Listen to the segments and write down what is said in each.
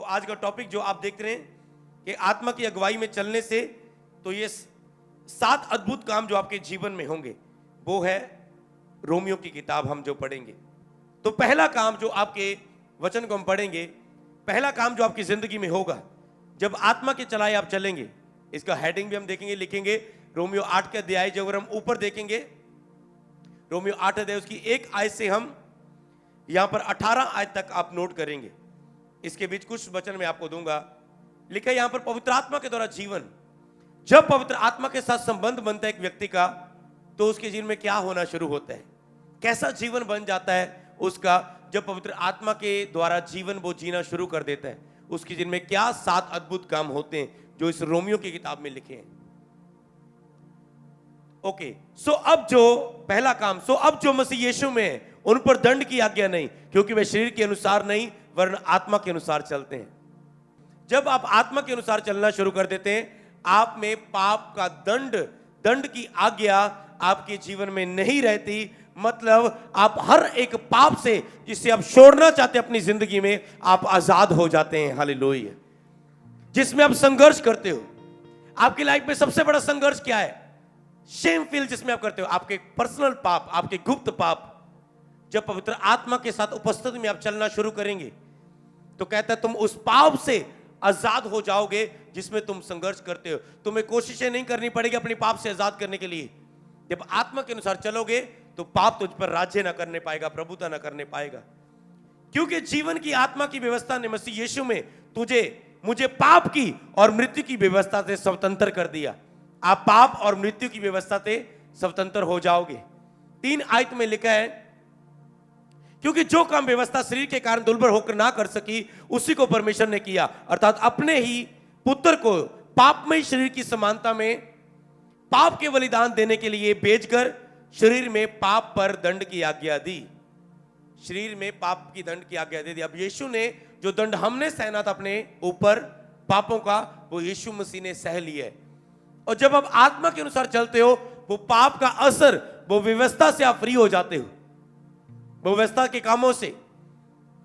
आज का टॉपिक जो आप देख रहे हैं कि आत्मा की अगुवाई में चलने से तो ये 7 अद्भुत काम जो आपके जीवन में होंगे वो है रोमियो की किताब हम जो पढ़ेंगे। तो पहला काम जो आपके वचन को हम पढ़ेंगे, पहला काम जो आपकी जिंदगी में होगा जब आत्मा के चलाए आप चलेंगे, इसका हेडिंग भी हम देखेंगे, लिखेंगे रोमियो 8 के अध्याय। जब हम ऊपर देखेंगे रोमियो 8 अध्याय उसकी 1 आयत से हम यहां पर 18 आयत तक आप नोट करेंगे। इसके बीच कुछ वचन मैं आपको दूंगा। लिखा है यहां पर पवित्र आत्मा के द्वारा जीवन। जब पवित्र आत्मा के साथ संबंध बनता है एक व्यक्ति का तो उसके जीवन में क्या होना शुरू होता है, कैसा जीवन बन जाता है उसका। जब पवित्र आत्मा के द्वारा जीवन वो जीना शुरू कर देता है, उसके जीवन में क्या 7 अद्भुत काम होते हैं जो इस रोमियो की किताब में लिखे हैं। ओके, सो अब जो पहला काम, अब जो मसीह यीशु में है उन पर दंड की आज्ञा नहीं, क्योंकि वे शरीर के अनुसार नहीं वरन आत्मा के अनुसार चलते हैं। जब आप आत्मा के अनुसार चलना शुरू कर देते हैं, आप में पाप का दंड की आज्ञा आपके जीवन में नहीं रहती। मतलब आप हर एक पाप से जिससे आप छोड़ना चाहते हैं अपनी जिंदगी में, आप आजाद हो जाते हैं। हालेलुया। जिसमें आप संघर्ष करते हो, आपकी लाइफ में सबसे बड़ा संघर्ष क्या है? शेम फील जिसमें आप करते हो, आपके पर्सनल पाप, आपके गुप्त पाप। जब पवित्र आत्मा के साथ उपस्थिति में आप चलना शुरू करेंगे तो कहता है तुम उस पाप से आजाद हो जाओगे जिसमें तुम संघर्ष करते हो। तुम्हें कोशिशें नहीं करनी पड़ेगी अपने पाप से आजाद करने के लिए। जब आत्मा के अनुसार चलोगे तो पाप तुझ पर राज्य ना करने पाएगा, प्रभुता ना करने पाएगा, क्योंकि जीवन की आत्मा की व्यवस्था ने मसीह यीशु में मुझे पाप की और मृत्यु की व्यवस्था से स्वतंत्र कर दिया। आप पाप और मृत्यु की व्यवस्था से स्वतंत्र हो जाओगे। 3 आयत में लिखा है क्योंकि जो काम व्यवस्था शरीर के कारण दुर्बल होकर ना कर सकी उसी को परमेश्वर ने किया, अर्थात अपने ही पुत्र को पापमय शरीर की समानता में पाप के बलिदान देने के लिए भेजकर शरीर में पाप पर दंड की आज्ञा दी। शरीर में पाप की दंड की आज्ञा दे दी। अब यीशु ने जो दंड हमने सहना था अपने ऊपर पापों का, वो यीशु मसीह ने सह लिया है। और जब आप आत्मा के अनुसार चलते हो, वो पाप का असर, वो व्यवस्था से आप फ्री हो जाते हो। वो व्यवस्था के कामों से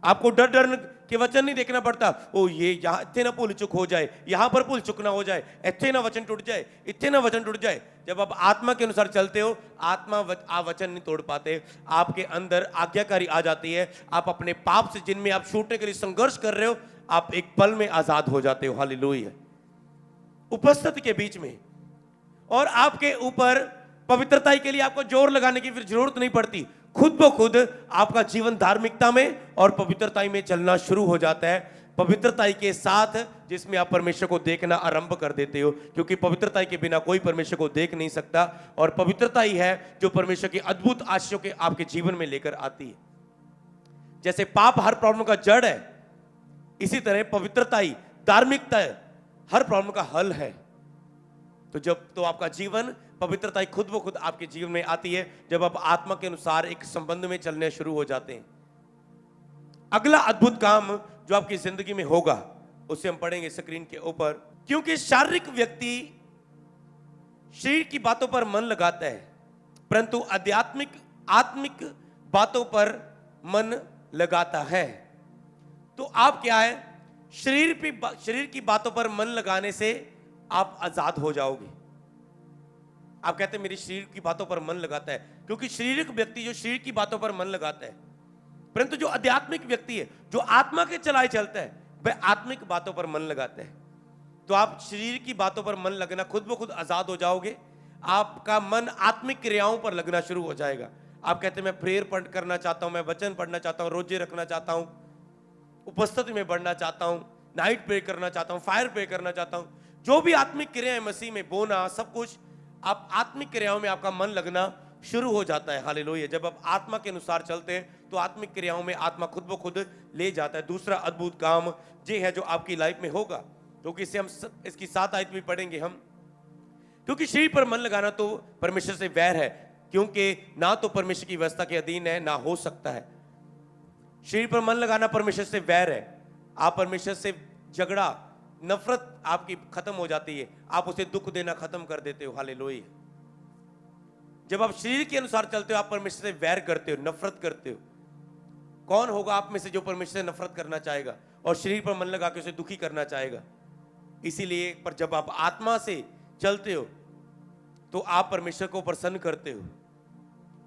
आपको डर के वचन नहीं देखना पड़ता। ओ ये यहां इतने ना भूल चुक हो जाए, यहां पर भूल चुक ना हो जाए, इतने ना वचन टूट जाए, इतने ना वचन टूट जाए। जब आप आत्मा के अनुसार चलते हो, आप वचन नहीं तोड़ पाते, आपके अंदर आज्ञाकारी आ जाती है। आप अपने पाप से जिनमें आप छूटने के लिए संघर्ष कर रहे हो, आप एक पल में आजाद हो जाते हो। हालेलुया। उपस्थिति के बीच में, और आपके ऊपर पवित्रता के लिए आपको जोर लगाने की फिर जरूरत नहीं पड़ती। खुद ब खुद आपका जीवन धार्मिकता में और पवित्रता में चलना शुरू हो जाता है। पवित्रता के साथ जिसमें आप परमेश्वर को देखना आरंभ कर देते हो, क्योंकि पवित्रता के बिना कोई परमेश्वर को देख नहीं सकता। और पवित्रता ही है जो परमेश्वर की अद्भुत आशीषों के आपके जीवन में लेकर आती है। जैसे पाप हर प्रॉब्लम का जड़ है, इसी तरह पवित्रता ही, धार्मिकता हर प्रॉब्लम का हल है। तो आपका जीवन पवित्रता खुद ब खुद आपके जीवन में आती है जब आप आत्मा के अनुसार एक संबंध में चलने शुरू हो जाते हैं। अगला अद्भुत काम जो आपकी जिंदगी में होगा उसे हम पढ़ेंगे स्क्रीन के ऊपर। क्योंकि शारीरिक व्यक्ति शरीर की बातों पर मन लगाता है, परंतु आत्मिक बातों पर मन लगाता है। तो आप क्या है, शरीर की बातों पर मन लगाने से आप आजाद हो जाओगे। आप कहते हैं मेरे शरीर की बातों पर मन लगाता है, क्योंकि शारीरिक व्यक्ति जो शरीर की बातों पर मन लगाता है, परंतु जो आध्यात्मिक व्यक्ति है, जो आत्मा के चलाए चलता है, वह आत्मिक बातों पर मन लगाता है। तो आप शरीर की बातों पर मन लगना खुद ब खुद आजाद हो जाओगे। आपका मन आत्मिक क्रियाओं पर लगना शुरू हो जाएगा। आप कहते हैं मैं प्रेयर करना चाहता हूं, मैं वचन पढ़ना चाहता हूं, रोजे रखना चाहता हूं, उपस्थिति में बढ़ना चाहता हूं, नाइट प्रे करना चाहता हूं, फायर प्रे करना चाहता हूं। जो भी आत्मिक क्रियाएं मसीह में बोना, सब कुछ आप आत्मिक क्रियाओं में आपका मन लगना शुरू हो जाता है। हालेलुया। जब आप आत्मा के अनुसार चलते हैं तो आत्मिक क्रियाओं में आत्मा खुद ब खुद ले जाता है। दूसरा अद्भुत काम ये है जो आपकी लाइफ में होगा, क्योंकि इसे हम इसकी 7 आयत भी पढ़ेंगे हम। क्योंकि शरीर पर मन लगाना तो परमेश्वर से वैर है, क्योंकि ना तो परमेश्वर की व्यवस्था के अधीन है, ना हो सकता है। शरीर पर मन लगाना परमेश्वर से वैर है। आप परमेश्वर से झगड़ा, नफरत आपकी खत्म हो जाती है, आप उसे दुख देना खत्म कर देते हो। हालेलुया। जब आप शरीर के अनुसार चलते हो, आप परमेश्वर से वैर करते हो, नफरत करते हो। कौन होगा आप में से जो परमेश्वर से नफरत करना चाहेगा? और शरीर पर मन लगा के उसे दुखी करना चाहेगा। इसीलिए पर जब आप आत्मा से चलते हो तो आप परमेश्वर को प्रसन्न करते हो।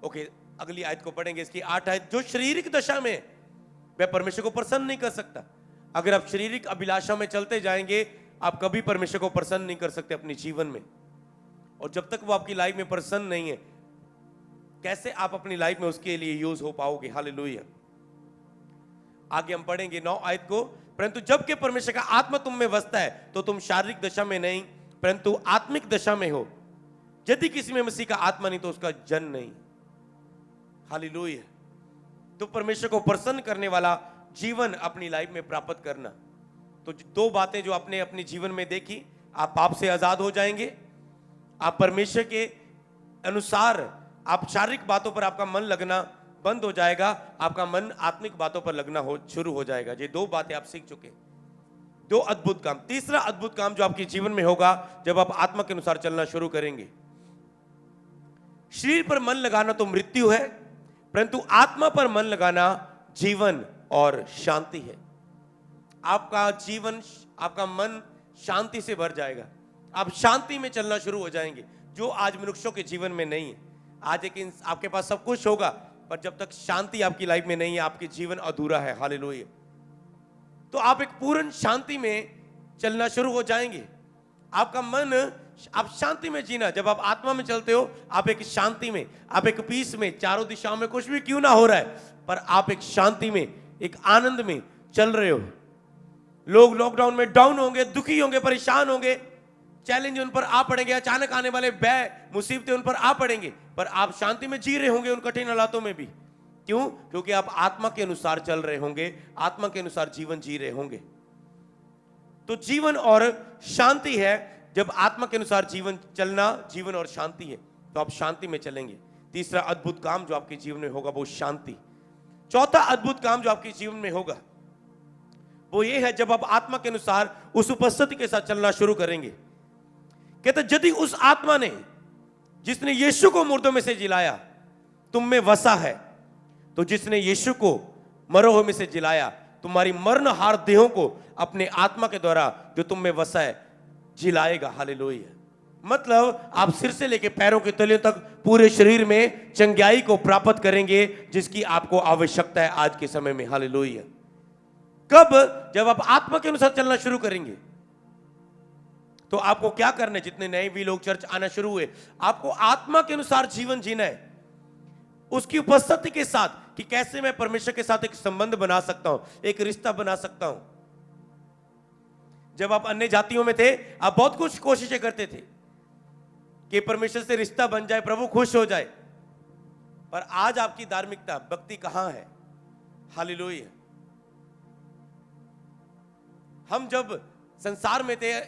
ओके, अगली आयत को पढ़ेंगे, इसकी 8 आयत। जो शारीरिक दशा में वह परमेश्वर को प्रसन्न नहीं कर सकता। अगर आप शारीरिक अभिलाषा में चलते जाएंगे, आप कभी परमेश्वर को प्रसन्न नहीं कर सकते अपने जीवन में। और जब तक वो आपकी लाइफ में प्रसन्न नहीं है, कैसे आप अपनी लाइफ में उसके लिए यूज हो पाओगे? हालेलुया। आगे हम पढ़ेंगे 9 आयत को। परंतु जबकि परमेश्वर का आत्मा तुम में बसता है तो तुम शारीरिक दशा में नहीं परंतु आत्मिक दशा में हो। यदि किसी में मसीह का आत्मा नहीं तो उसका जन नहीं। हालेलुया। तो परमेश्वर को प्रसन्न करने वाला जीवन अपनी लाइफ में प्राप्त करना। तो 2 बातें जो आपने अपने जीवन में देखी, आप पाप से आजाद हो जाएंगे, आप परमेश्वर के अनुसार, आप शारीरिक बातों पर आपका मन लगना बंद हो जाएगा, आपका मन आत्मिक बातों पर लगना शुरू हो जाएगा। ये 2 बातें आप सीख चुके। 2 अद्भुत काम। तीसरा अद्भुत काम जो आपके जीवन में होगा जब आप आत्मा के अनुसार चलना शुरू करेंगे। शरीर पर मन लगाना तो मृत्यु है, परंतु आत्मा पर मन लगाना जीवन और शांति है। आपका जीवन, आपका मन शांति से भर जाएगा। आप शांति में चलना शुरू हो जाएंगे, जो आज मनुष्यों के जीवन में नहीं है। आज एक आपके पास सब कुछ होगा, पर जब तक शांति आपकी लाइफ में नहीं है, आपके जीवन अधूरा है। हालेलुया। तो आप एक पूर्ण शांति में चलना शुरू हो जाएंगे। आपका मन, आप शांति में जीना। जब आप आत्मा में चलते हो, आप एक शांति में, आप एक पीस में, चारों दिशाओं में कुछ भी क्यों ना हो रहा है, पर आप एक शांति में, एक आनंद में चल रहे हो। लोग लॉकडाउन में डाउन होंगे, दुखी होंगे, परेशान होंगे, चैलेंज उन पर आ पड़ेंगे, अचानक आने वाले मुसीबतें उन पर आ पड़ेंगे, पर आप शांति में जी रहे होंगे उन कठिन हालातों में भी। क्यों? क्योंकि आप आत्मा के अनुसार चल रहे होंगे, आत्मा के अनुसार जीवन जी रहे होंगे। तो जीवन और शांति है। जब आत्मा के अनुसार जीवन चलना जीवन और शांति है, तो आप शांति में चलेंगे। तीसरा अद्भुत काम जो आपके जीवन में होगा वो शांति। चौथा अद्भुत काम जो आपके जीवन में होगा वो ये है, जब आप आत्मा के अनुसार उस उपस्थिति के साथ चलना शुरू करेंगे। कहते यदि उस आत्मा ने, जिसने यीशु को मुर्दों में से जिलाया, तुम में वसा है, तो जिसने यीशु को मरों में से जिलाया, तुम्हारी मरणहार देहों को अपने आत्मा के द्वारा जो तुम में वसा है जिलाएगा। हालेलुया। मतलब आप सिर से लेकर पैरों के तलियों तक पूरे शरीर में चंगाई को प्राप्त करेंगे, जिसकी आपको आवश्यकता है आज के समय में। हालेलुया। कब? जब आप आत्मा के अनुसार चलना शुरू करेंगे। तो आपको क्या करना है? जितने नए भी लोग चर्च आना शुरू हुए, आपको आत्मा के अनुसार जीवन जीना है, उसकी उपस्थिति के साथ, कि कैसे मैं परमेश्वर के साथ एक संबंध बना सकता हूं, एक रिश्ता बना सकता हूं। जब आप अन्य जातियों में थे, आप बहुत कुछ कोशिशें करते थे कि परमेश्वर से रिश्ता बन जाए, प्रभु खुश हो जाए, पर आज आपकी धार्मिकता, भक्ति कहां है? हालेलुया। हम जब संसार में थे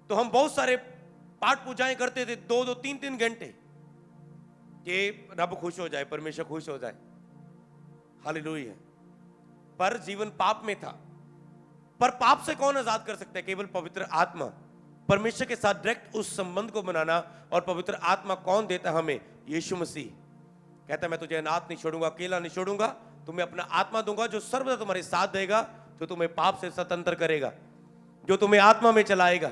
तो हम बहुत सारे पाठ पूजाएं करते थे, 2-2, 3-3 घंटे, कि रब खुश हो जाए, परमेश्वर खुश हो जाए। हालेलुया। पर जीवन पाप में था। पर पाप से कौन आजाद कर सकता है? केवल पवित्र आत्मा। परमेश्वर के साथ डायरेक्ट उस संबंध को बनाना, और पवित्र आत्मा कौन देता हमें? यीशु मसीह। कहता है मैं तुझे अनाथ नहीं छोड़ूंगा, अकेला नहीं छोड़ूंगा, तुम्हें अपना आत्मा दूंगा जो सर्वदा तुम्हारे साथ देगा, जो तुम्हें पाप से स्वतंत्र करेगा, जो तुम्हें आत्मा में चलाएगा,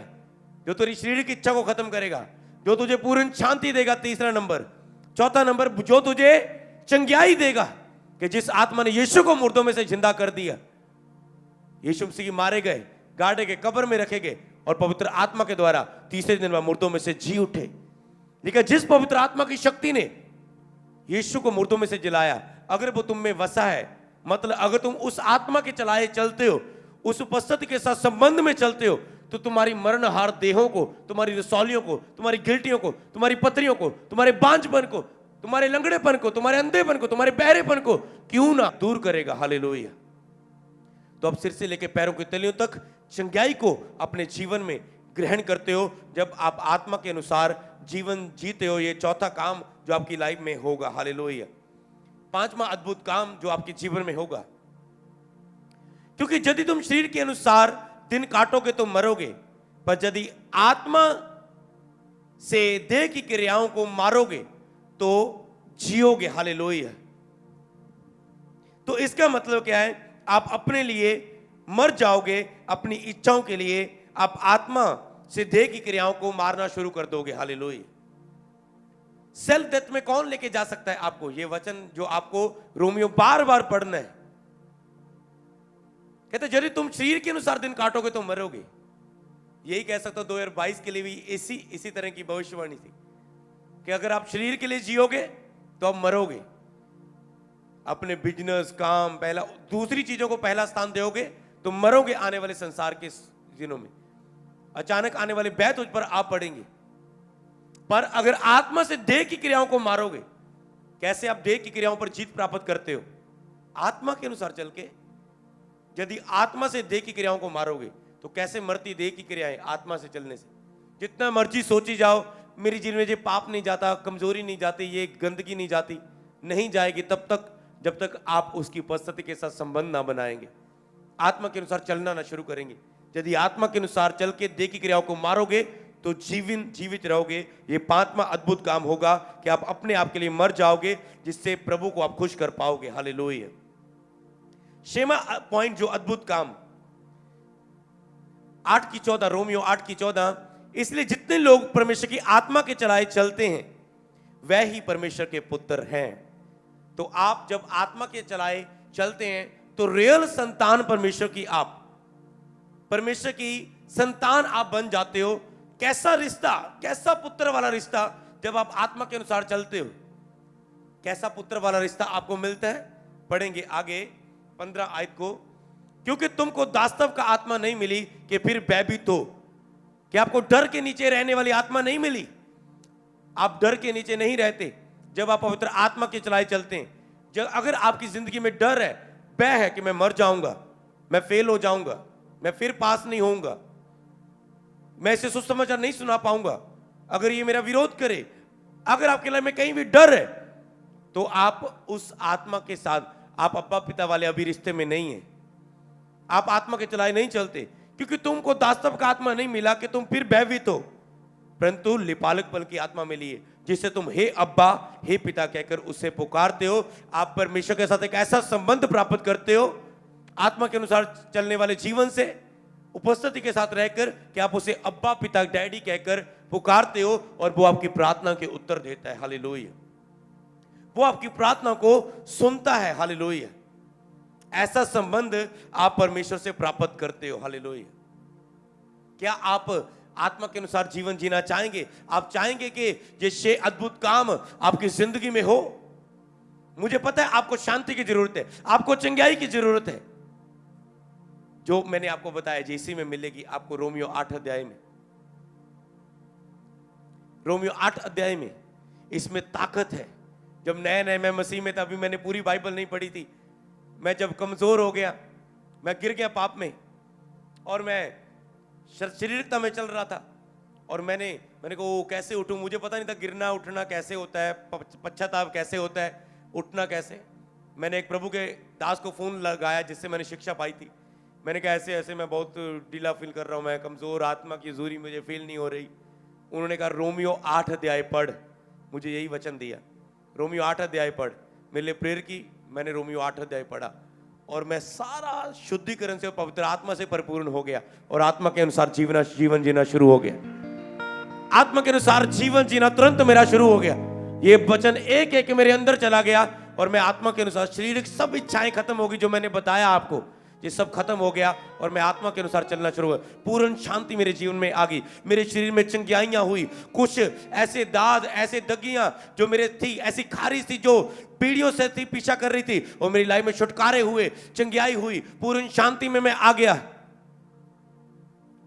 जो तेरी शरीर की इच्छा को खत्म करेगा, जो तुझे पूर्ण शांति देगा। तीसरा नंबर। चौथा नंबर, जो तुझे चंगाई देगा, कि जिस आत्मा ने यीशु को मुर्दों में से जिंदा कर दिया। यीशु मसीह मारे गए, गाड़े गए, कब्र में रखे गए, और पवित्र आत्मा के द्वारा तीसरे दिन वह मुर्दों में से जी उठे। लेकिन जिस पवित्र आत्मा की शक्ति ने यीशु को मुर्दों में से जिलाया, अगर वो तुम में वसा है, मतलब अगर तुम उस आत्मा के चलाए चलते हो, उस उपस्थिति के साथ संबंध में चलते हो, तो तुम्हारी मरणहार देहों को, तुम्हारी रसौलियों को, तुम्हारी गिल्टियों को, तुम्हारी पथरियों को, तुम्हारे बांझपन को, तुम्हारे लंगड़ेपन को, तुम्हारे अंधेपन को, तुम्हारे बहरेपन को क्यों ना दूर करेगा। हालेलुया। तो अब सिर से लेकर पैरों की तलियों तक चंगाई को अपने जीवन में ग्रहण करते हो, जब आप आत्मा के अनुसार जीवन जीते हो। ये चौथा काम जो आपकी लाइफ में होगा। हालेलुया। पांचवा अद्भुत काम जो आपके जीवन में होगा, क्योंकि यदि तुम शरीर के अनुसार दिन काटोगे तो मरोगे, पर यदि आत्मा से देह की क्रियाओं को मारोगे तो जियोगे। हालेलुया। तो इसका मतलब क्या है? आप अपने लिए मर जाओगे अपनी इच्छाओं के लिए, आप आत्मा से देह की क्रियाओं को मारना शुरू कर दोगे। हालेलुया। सेल्फ डेथ में कौन लेके जा सकता है आपको? ये वचन जो आपको रोमियो बार बार पढ़ना है। कहते यदि तुम शरीर के अनुसार दिन काटोगे तो मरोगे। यही कह सकता हूं 2022 के लिए भी इसी तरह की भविष्यवाणी थी कि अगर आप शरीर के लिए जियोगे तो आप मरोगे। अपने बिजनेस, काम, पहला दूसरी चीजों को पहला स्थान दोगे तो मरोगे। आने वाले संसार के दिनों में अचानक आने वाले बैत उस पर आप पड़ेंगे। पर अगर आत्मा से देह की क्रियाओं को मारोगे, कैसे आप देह की क्रियाओं पर जीत प्राप्त करते हो? आत्मा के अनुसार चल के। यदि आत्मा से देह की क्रियाओं को मारोगे तो कैसे मरती देह की क्रियाएं? आत्मा से चलने से। जितना मर्जी सोची जाओ मेरी जीवन में ये पाप नहीं जाता, कमजोरी नहीं जाती, ये गंदगी नहीं जाती, नहीं जाएगी तब तक जब तक आप उसकी उपस्थिति के साथ संबंध ना बनाएंगे, आत्मा के अनुसार चलना ना शुरू करेंगे। यदि आत्मा के अनुसार चल के देह की क्रियाओं को मारोगे तो जीवित रहोगे। ये पांचवा अद्भुत काम होगा कि आप अपने आप के लिए मर जाओगे, जिससे प्रभु को आप खुश कर पाओगे। हालेलुया। छठवां पॉइंट जो अद्भुत काम 8:14, रोमियो 8:14, इसलिए जितने लोग परमेश्वर की आत्मा के चलाए चलते हैं वह ही परमेश्वर के पुत्र हैं। तो आप जब आत्मा के चलाए चलते हैं तो रियल संतान परमेश्वर की, आप परमेश्वर की संतान आप बन जाते हो। कैसा रिश्ता, कैसा पुत्र वाला रिश्ता जब आप आत्मा के अनुसार चलते हो, कैसा पुत्र वाला रिश्ता आपको मिलता है। पढ़ेंगे आगे 15 आयत को। क्योंकि तुमको दास्तव का आत्मा नहीं मिली कि फिर भयभीत हो। कि आपको डर के नीचे रहने वाली आत्मा नहीं मिली। आप डर के नीचे नहीं रहते जब आप पवित्र आत्मा के चलाए चलते हैं। जब अगर आपकी जिंदगी में डर है, भय है कि मैं मर जाऊंगा, मैं फेल हो जाऊंगा, मैं फिर पास नहीं होऊंगा, मैं इसे सुसमाचार नहीं सुना पाऊंगा, अगर ये मेरा विरोध करे, अगर आपके लाइफ में कहीं भी डर है तो आप उस आत्मा के साथ, आप अब्बा पिता वाले अभी रिश्ते में नहीं है। आप आत्मा के चलाए नहीं चलते क्योंकि तुमको दास्तव का आत्मा नहीं मिला कि तुम फिर भयभीत हो, परंतु लिपालकपन की आत्मा मिली है जिससे तुम हे अब्बा, हे पिता कहकर उससे पुकारते हो। आप परमेश्वर के साथ एक ऐसा संबंध प्राप्त करते हो आत्मा के अनुसार चलने वाले जीवन से, उपस्थिति के साथ रहकर, कि आप उसे अब्बा, पिता, डैडी कहकर पुकारते हो और वो आपकी प्रार्थना के उत्तर देता है। हालेलुया। वो आपकी प्रार्थना को सुनता है। हालेलुया। ऐसा संबंध आप परमेश्वर से प्राप्त करते हो। हालेलुया। क्या आप आत्मा के अनुसार जीवन जीना चाहेंगे? आप चाहेंगे कि ये 6 अद्भुत काम आपकी जिंदगी में हो? मुझे पता है आपको शांति की जरूरत है, आपको चंगाई की जरूरत है। जो मैंने आपको बताया जी इसी में मिलेगी आपको। रोमियो 8 अध्याय में, रोमियो 8 अध्याय में इसमें ताकत है। जब नए मैं मसीह में था, अभी मैंने पूरी बाइबल नहीं पढ़ी थी, मैं जब कमजोर हो गया, मैं गिर गया पाप में और मैं शारीरिकता में चल रहा था और मैंने कहा कैसे उठूं, मुझे पता नहीं था गिरना उठना कैसे होता है, पश्चाताप कैसे होता है, उठना कैसे। मैंने एक प्रभु के दास को फोन लगाया जिससे मैंने शिक्षा पाई थी। मैंने कहा ऐसे ऐसे मैं बहुत ढीला फील कर रहा हूं, मैं कमजोर, आत्मा की हजूरी मुझे फील नहीं हो रही। उन्होंने कहा रोमियो 8 अध्याय पढ़। मुझे यही वचन दिया, रोमियो 8 अध्याय पढ़। मेरे लिए प्रेयर की, मैंने रोमियो 8 अध्याय पढ़ा और मैं सारा शुद्धिकरण से पवित्र आत्मा से परिपूर्ण हो गया और आत्मा के अनुसार जीवन जीना शुरू हो गया। आत्मा के अनुसार जीवन जीना तुरंत मेरा शुरू हो गया। ये वचन एक एक मेरे अंदर चला गया और मैं आत्मा के अनुसार, शारीरिक सब इच्छाएं खत्म होगी जो मैंने बताया आपको, ये सब खत्म हो गया और मैं आत्मा के अनुसार चलना शुरू हुआ। पूर्ण शांति मेरे जीवन में आ गई। मेरे शरीर में चंगियाइयां हुई। कुछ ऐसे दाद, ऐसे दगियां जो मेरे थी, ऐसी खारिज थी जो पीढ़ियों से थी, पीछा कर रही थी, और मेरी लाइफ में छुटकारे हुए, चंगियाई हुई, पूर्ण शांति में मैं आ गया।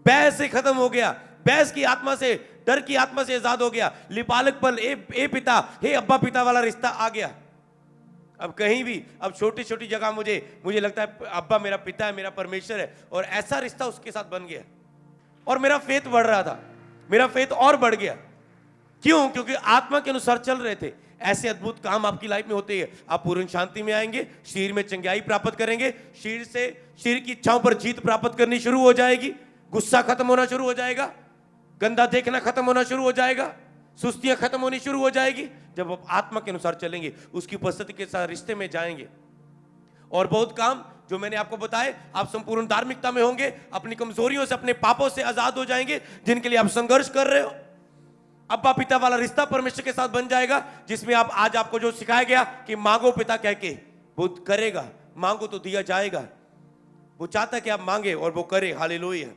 बहस से खत्म हो गया, बहस की आत्मा से, डर की आत्मा से आजाद हो गया। लिपालकपन, ए पिता, हे अब्बा पिता वाला रिश्ता आ गया। अब कहीं भी, अब छोटी छोटी जगह मुझे लगता है अब्बा मेरा पिता है, मेरा परमेश्वर है, और ऐसा रिश्ता उसके साथ बन गया और मेरा फेथ बढ़ रहा था, मेरा फेथ और बढ़ गया। क्यों? क्योंकि आत्मा के अनुसार चल रहे थे। ऐसे अद्भुत काम आपकी लाइफ में होते हैं। आप पूर्ण शांति में आएंगे, शरीर में चंगाई प्राप्त करेंगे, शरीर की इच्छाओं पर जीत प्राप्त करनी शुरू हो जाएगी, गुस्सा खत्म होना शुरू हो जाएगा, गंदा देखना खत्म होना शुरू हो जाएगा, सुस्तियां खत्म होनी शुरू हो जाएगी। जब आप आत्मा के अनुसार चलेंगे, उसकी उपस्थिति के साथ रिश्ते में जाएंगे और बहुत काम जो मैंने आपको बताए, आप संपूर्ण धार्मिकता में होंगे, अपनी कमजोरियों से, अपने पापों से आजाद हो जाएंगे, जिनके लिए आप संघर्ष कर रहे हो। अब्बा पिता वाला रिश्ता परमेश्वर के साथ बन जाएगा, जिसमें आप आज आपको जो सिखाया गया कि मांगो पिता कह के, वो करेगा। मांगो तो दिया जाएगा। वो चाहता है कि आप मांगे और वो करे। हालेलुया।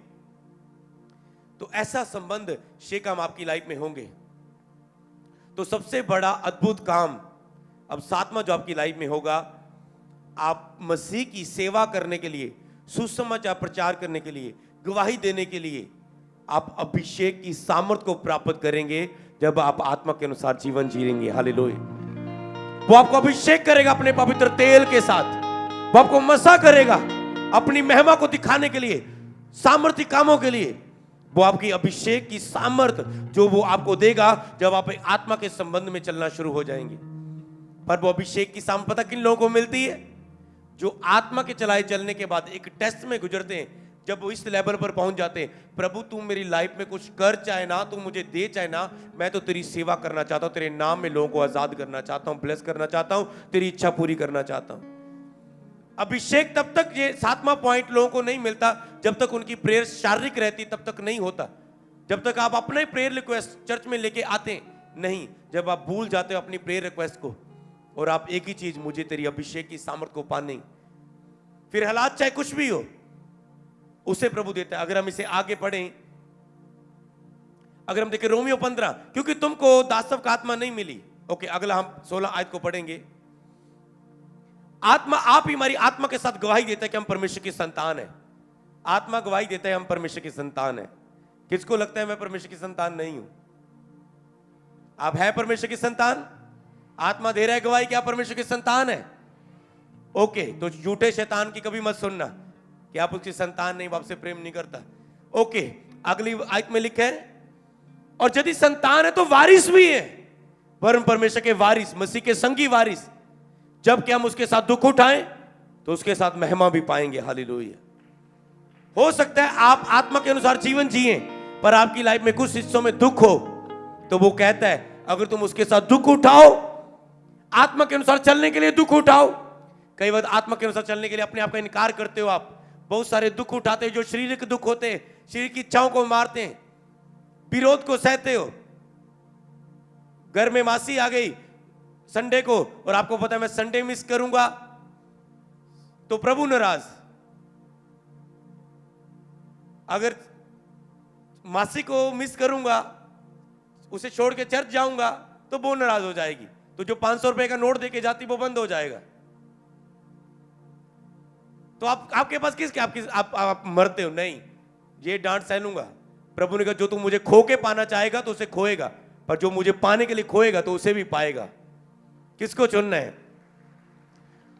तो ऐसा संबंध शेकम आपकी लाइफ में होंगे। तो सबसे बड़ा अद्भुत काम अब सातवां जो आपकी लाइफ में होगा, आप मसीह की सेवा करने के लिए, सुसमाचार प्रचार करने के लिए, गवाही देने के लिए आप अभिषेक की सामर्थ को प्राप्त करेंगे जब आप आत्मा के अनुसार जीवन जीएंगे। हालेलुया। वो आपको अभिषेक करेगा अपने पवित्र तेल के साथ, वो आपको मसा करेगा अपनी महिमा को दिखाने के लिए, सामर्थ्य कामों के लिए। वो आपकी अभिषेक की सामर्थ जो वो आपको देगा जब आप आत्मा के संबंध में चलना शुरू हो जाएंगे। पर वो अभिषेक की सामर्थ पता किन लोगों को मिलती है? जो आत्मा के चलाए चलने के बाद एक टेस्ट में गुजरते हैं। जब वो इस लेवल पर पहुंच जाते हैं, प्रभु तू मेरी लाइफ में कुछ कर, चाहे ना तू मुझे दे, चाहे ना, मैं तो तेरी सेवा करना चाहता हूं, तेरे नाम में लोगों को आजाद करना चाहता हूं, ब्लेस करना चाहता हूं, तेरी इच्छा पूरी करना चाहता हूं। अभिषेक तब तक, ये सातवां पॉइंट लोगों को नहीं मिलता जब तक उनकी प्रेयर शारीरिक रहती, तब तक नहीं होता। जब तक आप अपने प्रेयर रिक्वेस्ट चर्च में लेके आते नहीं, जब आप भूल जाते हो अपनी प्रेयर रिक्वेस्ट को और आप एक ही चीज, मुझे तेरी अभिषेक की सामर्थ को पाने, फिर हालात चाहे कुछ भी हो उसे प्रभु देता है। अगर हम इसे आगे पढ़ें, अगर हम देखें रोमियो 15, क्योंकि तुमको दासत्व का आत्मा नहीं मिली। ओके, अगला हम 16 आयत को पढ़ेंगे। आत्मा, आप ही हमारी आत्मा के साथ गवाही देता है कि हम परमेश्वर की संतान है। आत्मा गवाही देता है हम परमेश्वर की संतान है। किसको लगता है मैं परमेश्वर की संतान नहीं हूं? आप है परमेश्वर की संतान? आत्मा दे रहा है गवाही कि आप परमेश्वर की संतान है। ओके, तो झूठे शैतान की कभी मत सुनना कि आप उसकी संतान नहीं, आपसे प्रेम नहीं करता। ओके, अगली आयत में लिखा है, और यदि संतान है तो वारिस भी है, वरन परमेश्वर के वारिस, मसीह के संगी वारिस। जबकि हम उसके साथ दुख उठाएं तो उसके साथ महिमा भी पाएंगे। हालेलुया। हो सकता है आप आत्मा के अनुसार जीवन जिए, पर आपकी लाइफ में कुछ हिस्सों में दुख हो, तो वो कहता है अगर तुम उसके साथ दुख उठाओ, आत्मा के अनुसार चलने के लिए दुख उठाओ। कई बार आत्मा के अनुसार चलने के लिए अपने आप का इनकार करते हो, आप बहुत सारे दुख उठाते हो जो शारीरिक दुख होते हैं, शरीर की इच्छाओं को मारते हैं, विरोध को सहते हो। घर में मासी आ गई संडे को और आपको पता है मैं संडे मिस करूंगा, तो प्रभु नाराज। अगर मासी को मिस करूंगा, उसे छोड़ के चर्च जाऊंगा, तो वो नाराज हो जाएगी। तो जो 500 रुपए का नोट देके जाती वो बंद हो जाएगा। तो आपके पास किसके आप मरते हो? नहीं, ये डांट सह लूंगा। प्रभु ने कहा जो तू मुझे खो के पाना चाहेगा तो उसे खोएगा, पर जो मुझे पाने के लिए खोएगा तो उसे भी पाएगा। किसको चुनना है?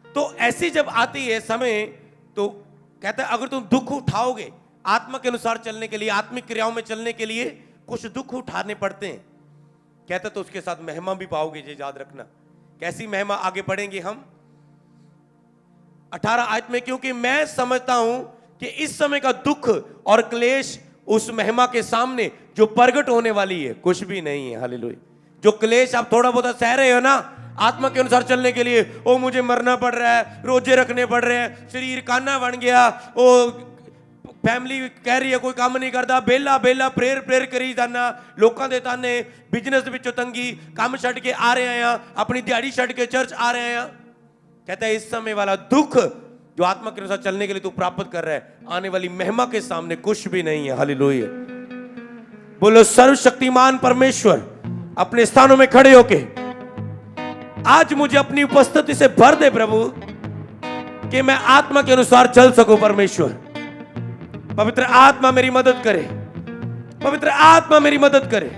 तो ऐसी जब आती है समय, तो कहता है अगर तुम दुख उठाओगे, आत्मा के अनुसार चलने के लिए, आत्मिक क्रियाओं में चलने के लिए कुछ दुख उठाने पड़ते हैं, कहता तो उसके साथ महिमा भी पाओगे। ये याद रखना। कैसी महिमा? आगे पढ़ेंगे हम 18 आयत में, क्योंकि मैं समझता हूं कि इस समय का दुख और क्लेश उस महिमा के सामने जो प्रगट होने वाली है कुछ भी नहीं है। हालेलुया। जो क्लेश आप थोड़ा बहुत सह रहे हो ना आत्मा के अनुसार चलने के लिए, ओ मुझे मरना पड़ रहा है, रोजे रखने पड़ रहे हैं, शरीर काना बन गया, ओ फैमिली कह रही है कोई काम नहीं करता, बेला बेला प्रेयर प्रेयर करी जाना, लोगों दे ताने, बिजनेस विचों तंगी, काम छड़ के आ रहे हैं, अपनी दिहाड़ी छड़ के चर्च आ रहे हैं। कहता है इस समय वाला दुख जो आत्मा के अनुसार चलने के लिए तू प्राप्त कर रहा है, आने वाली महिमा के सामने कुछ भी नहीं है। हालेलुया। बोलो सर्वशक्तिमान परमेश्वर, अपने स्थानों में खड़े होके आज मुझे अपनी उपस्थिति से भर दे प्रभु, कि मैं आत्मा के अनुसार चल सकूं। परमेश्वर, पवित्र आत्मा मेरी मदद करे, पवित्र आत्मा मेरी मदद करे।